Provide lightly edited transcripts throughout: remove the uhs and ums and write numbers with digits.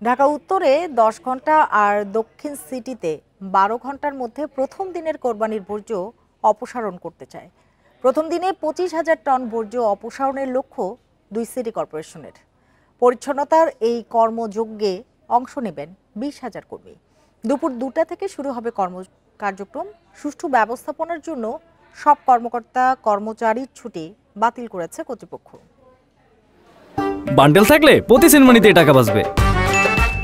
ঢাকা উত্তরে 10 ঘন্টা আর দক্ষিণ সিটিতে 12 ঘন্টার মধ্যে প্রথম দিনের কোরবানির বর্জ্য অপসারণ করতে চায়। প্রথম দিনে 25,000 টন বর্জ্য অপসারণের লক্ষ্য দুই সিটি কর্পোরেশনের। পরিচ্ছন্নতার এই কর্মযজ্ঞে অংশ নেবেন 20,000 কর্মী। দুপুর 2টা থেকে শুরু হবে কার্যক্রম। সুষ্ঠু ব্যবস্থাপনার জন্য সব কর্মকর্তা কর্মচারীর ছুটি বাতিল করেছে কর্তৃপক্ষ। বান্ডেল থাকলে প্রতি সেনমানিতে টাকা বাঁচবে।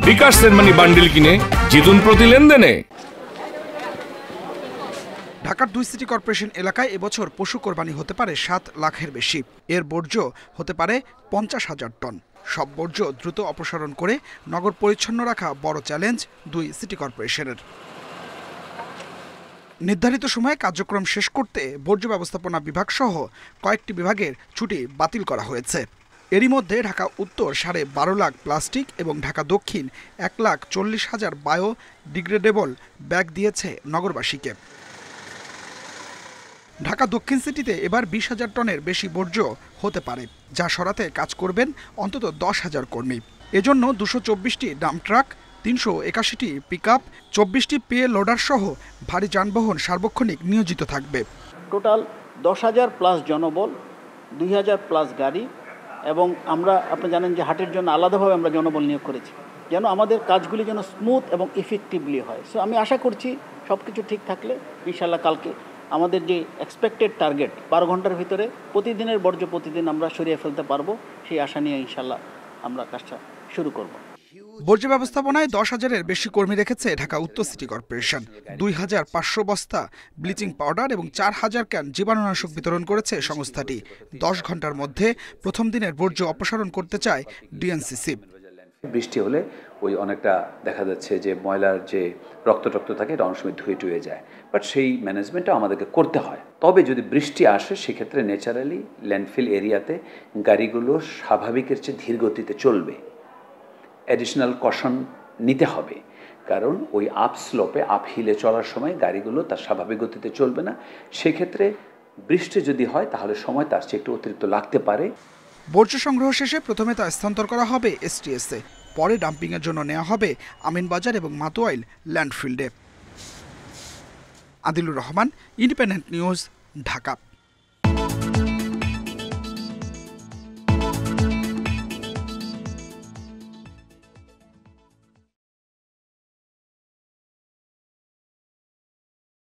বিকাশ সেনমানি বান্ডেল কিনে জিতুন প্রতি লেনদেনে। ঢাকার দুই সিটি কর্পোরেশন এলাকায় এবছর পশু কোরবানি হতে পারে 7 লাখের বেশি। এর বর্জ্য হতে পারে 50,000 টন। সব বর্জ্য দ্রুত অপসারণ করে নগর পরিচ্ছন্ন রাখা বড় চ্যালেঞ্জ দুই সিটি কর্পোরেশনের। নির্ধারিত সময়ে কার্যক্রম শেষ করতে বর্জ্য ব্যবস্থাপনা বিভাগ সহ কয়েকটি বিভাগের ছুটি বাতিল করা হয়েছে। এরই মধ্যে ঢাকা উত্তর 12.5 লাখ প্লাস্টিক এবং ঢাকা দক্ষিণ 1,40,000 বায়োডিগ্রেডেবল ব্যাগ দিয়েছে নগরবাসীকে। ঢাকা দক্ষিণ সিটিতে এবার 20,000 টনের বেশি বর্জ্য হতে পারে, যা সরাতে কাজ করবেন অন্তত 10,000 কর্মী। এজন্য 224টি ডাম্প ট্রাক, 381টি পিকআপ, 24টি পে লোডার সহ ভারী যানবাহন সার্বক্ষণিক নিয়োজিত থাকবে। টোটাল 10,000 প্লাস জনবল, 2,000 প্লাস গাড়ি, এবং আপনি জানেন যে হাটের জন্য আলাদাভাবে আমরা জনবল নিয়োগ করেছি, যেন আমাদের কাজগুলি যেন স্মুথ এবং ইফেক্টিভলি হয়। সো আমি আশা করছি সব কিছু ঠিক থাকলে ইনশাল্লাহ কালকে আমাদের যে এক্সপেক্টেড টার্গেট 12 ঘন্টার ভিতরে প্রতিদিনের বর্জ্য প্রতিদিন আমরা সরিয়ে ফেলতে পারবো, সেই আশা নিয়ে ইনশাল্লাহ আমরা কাজটা শুরু করব। বর্জ্য ব্যবস্থাপনায় 10,000-এর বেশি কর্মী রেখেছে ঢাকা উত্তর সিটি কর্পোরেশন। 2,500 বস্তা ব্লিচিং পাউডার এবং 4,000 ক্যান জীবাণুনাশক বিতরণ করেছে সংস্থাটি। 10 ঘন্টার মধ্যে প্রথম দিনের বর্জ্য অপসারণ করতে চায় ডিএনসিসি। বৃষ্টি হলে ওই অনেকটা দেখা যাচ্ছে যে ময়লার যে রক্ত থাকে এটা অনেক সময় ধুয়ে যায়, বাট সেই ম্যানেজমেন্টটা আমাদেরকে করতে হয়। তবে যদি বৃষ্টি আসে সেক্ষেত্রে ন্যাচারালি ল্যান্ডফিল এরিয়াতে গাড়িগুলো স্বাভাবিকের চেয়ে ধীর গতিতে চলবে। অ্যাডিশনাল কশন নিতে হবে, কারণ ওই আপস্লোপে আপহিলে চলার সময় গাড়িগুলো তার স্বাভাবিক গতিতে চলবে না। সেক্ষেত্রে বৃষ্টি যদি হয় তাহলে সময় তার চেয়ে একটু অতিরিক্ত লাগতে পারে। বর্জ্য সংগ্রহ শেষে প্রথমে তা স্থানান্তর করা হবে এসটিএসে, পরে ডাম্পিংয়ের জন্য নেওয়া হবে আমিনবাজার এবং মাতোয়াইল ল্যান্ডফিল্ডে। Adilur Rahman, independent news, Dhaka.